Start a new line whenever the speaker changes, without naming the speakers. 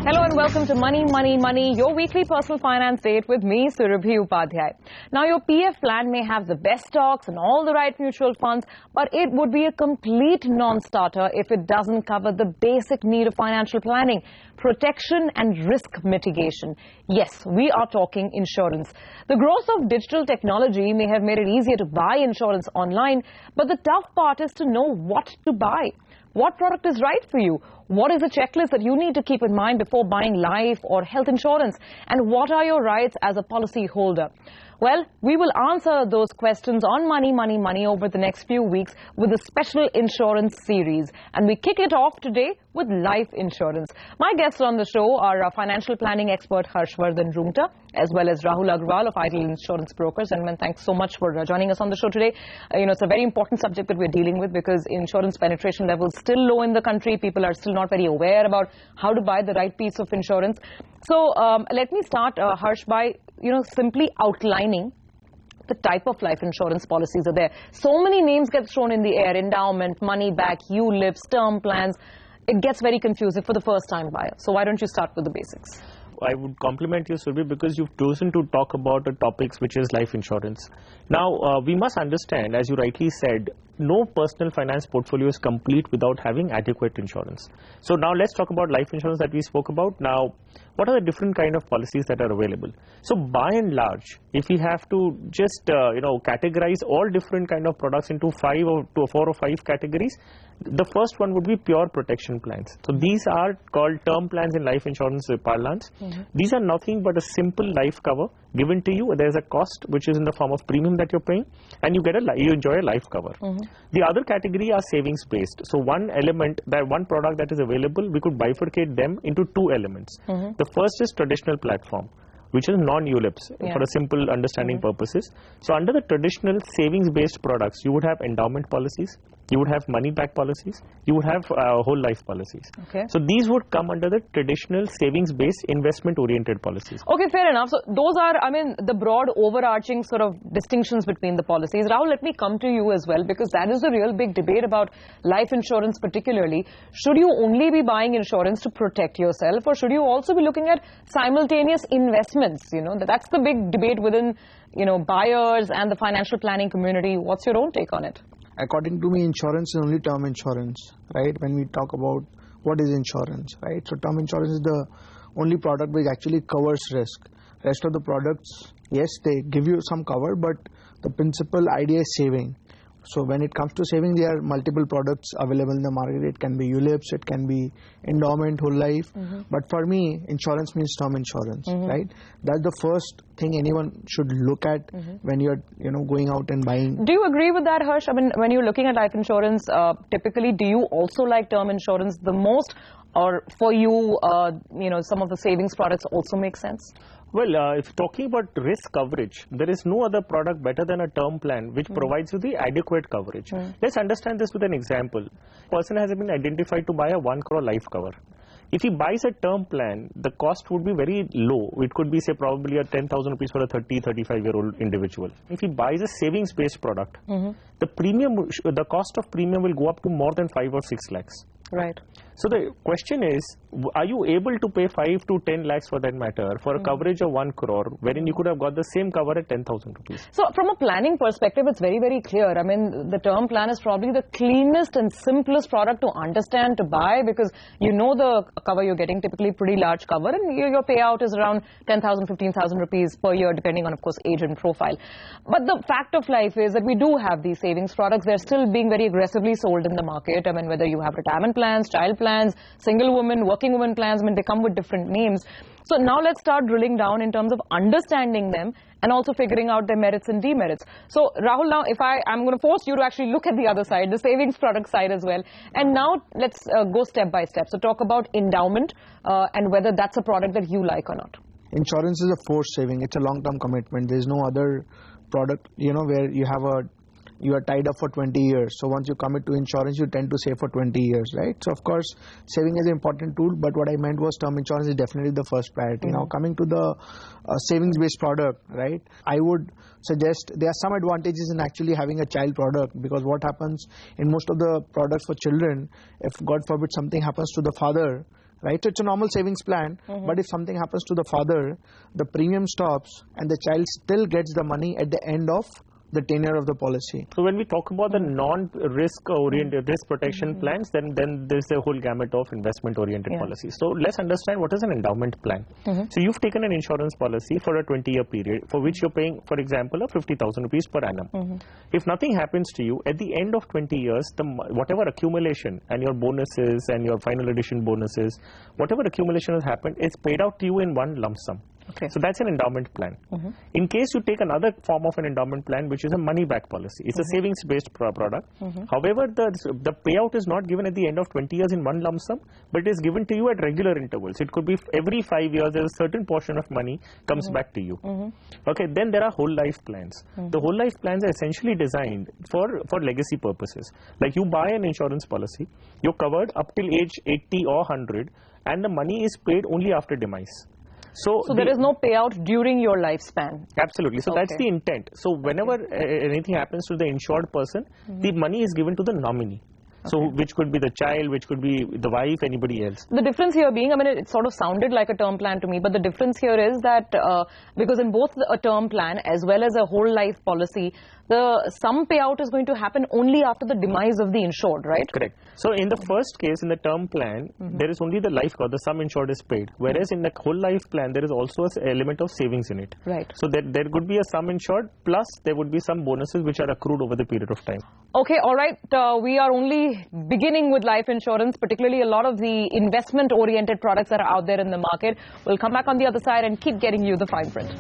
Hello and welcome to Money, Money, Money, your weekly personal finance date with me, Surabhi Upadhyay. Now, your PF plan may have the best stocks and all the right mutual funds, but it would be a complete non-starter if it doesn't cover the basic need of financial planning, protection and risk mitigation. Yes, we are talking insurance. The growth of digital technology may have made it easier to buy insurance online, but the tough part is to know what to buy. What product is right for you? What is the checklist that you need to keep in mind before buying life or health insurance? And what are your rights as a policy holder? Well, we will answer those questions on Money, Money, Money over the next few weeks with a special insurance series. And we kick it off today with life insurance. My guests on the show are financial planning expert Harshvardhan Rungta, as well as Rahul Agrawal of Ideal Insurance Brokers. Gentlemen, thanks so much for joining us on the show today. It's a very important subject that we're dealing with because insurance penetration levels still low in the country. People are still not very aware about how to buy the right piece of insurance. So let me start, Harsh, by simply outlining the type of life insurance policies are there. So many names get thrown in the air: endowment, money back, ULIPs, term plans. It gets very confusing for the first time buyer. So why don't you start with the basics?
I would compliment you, Surabhi, because you've chosen to talk about the topics which is life insurance. Now, we must understand, as you rightly said, no personal finance portfolio is complete without having adequate insurance. So now let's talk about life insurance that we spoke about. Now, what are the different kind of policies that are available? So by and large, if we have to just categorize all different kind of products into 4 or 5 categories, the first one would be pure protection plans. So these are called term plans in life insurance parlance. These are nothing but a simple life cover given to you. There's a cost which is in the form of premium that you're paying, and you enjoy a life cover. The other category are savings based. So one product that is available, we could bifurcate them into 2 elements. The first is traditional platform, which is non-ULIPs for a simple understanding purposes. So under the traditional savings based products, you would have endowment policies, you would have money back policies, you would have whole life policies. So these would come under the traditional savings based investment oriented policies.
Okay, fair enough. So those are, the broad overarching sort of distinctions between the policies. Rahul, let me come to you as well, because that is a real big debate about life insurance particularly. Should you only be buying insurance to protect yourself, or should you also be looking at simultaneous investments? That's the big debate within buyers and the financial planning community. What's your own take on it?
According to me, insurance is only term insurance, right? When we talk about what is insurance, right? So term insurance is the only product which actually covers risk. Rest of the products, yes, they give you some cover, but the principal idea is saving. So when it comes to saving, there are multiple products available in the market. It can be ULIPs, it can be endowment, whole life. But for me, insurance means term insurance, right? That's the first thing anyone should look at when you're going out and buying. Do
you agree with that, Harsh? When you're looking at life insurance, typically, do you also like term insurance the most? Or for you, some of the savings products also make sense?
Well, if talking about risk coverage, there is no other product better than a term plan which provides you the adequate coverage. Let's understand this with an example. A person has been identified to buy a 1 crore life cover. If he buys a term plan, the cost would be very low. It could be, say, probably a 10,000 rupees for a 35-year-old individual. If he buys a savings-based product, the cost of premium will go up to more than 5 or 6 lakhs.
Right.
So the question is, are you able to pay 5 to 10 lakhs for that matter for a coverage of 1 crore, wherein you could have got the same cover at 10,000 rupees?
So from a planning perspective, it's very, very clear. The term plan is probably the cleanest and simplest product to understand, to buy, because the cover you're getting, typically pretty large cover, and your payout is around 10,000, 15,000 rupees per year, depending on, of course, age and profile. But the fact of life is that we do have these savings products. They're still being very aggressively sold in the market. Whether you have retirement plans, child plans, single woman, working woman plans, they come with different names. So now let's start drilling down in terms of understanding them and also figuring out their merits and demerits. So Rahul, now I'm going to force you to actually look at the other side, the savings product side as well. And now let's go step by step. So talk about endowment and whether that's a product that you like or not.
Insurance is a forced saving. It's a long-term commitment. There's no other product, where you have a you are tied up for 20 years. So once you commit to insurance, you tend to save for 20 years, right? So of course, saving is an important tool, but what I meant was term insurance is definitely the first priority. Now coming to the savings-based product, right? I would suggest there are some advantages in actually having a child product, because what happens in most of the products for children, if God forbid something happens to the father, right? So it's a normal savings plan, but if something happens to the father, the premium stops and the child still gets the money at the end of the tenure of the policy.
So when we talk about the non-risk oriented risk protection plans, then there's a whole gamut of investment oriented policies. So let's understand what is an endowment plan. So you've taken an insurance policy for a 20-year period for which you're paying, for example, 50,000 rupees per annum. If nothing happens to you, at the end of 20 years, whatever accumulation and your bonuses and your final addition bonuses, whatever accumulation has happened is paid out to you in one lump sum.
Okay.
So that's an endowment plan. In case you take another form of an endowment plan, which is a money back policy, it's a savings based product. However, the payout is not given at the end of 20 years in one lump sum, but it is given to you at regular intervals. It could be every 5 years, there's a certain portion of money comes back to you. Okay, then there are whole life plans. The whole life plans are essentially designed for legacy purposes. Like you buy an insurance policy, you're covered up till age 80 or 100, and the money is paid only after demise. So
there is no payout during your lifespan.
Absolutely. So that's the intent. So whenever anything happens to the insured person, the money is given to the nominee. So which could be the child, which could be the wife, anybody else.
The difference here being, I mean, it sort of sounded like a term plan to me, but the difference here is that because in both a term plan as well as a whole life policy, some payout is going to happen only after the demise of the insured, right?
Correct. So in the first case, in the term plan, there is only the life cover, the sum insured is paid. Whereas in the whole life plan, there is also an element of savings in it.
Right.
So there could be a sum insured, plus there would be some bonuses which are accrued over the period of time.
Okay, all right. We are only beginning with life insurance, particularly a lot of the investment-oriented products that are out there in the market. We'll come back on the other side and keep getting you the fine print.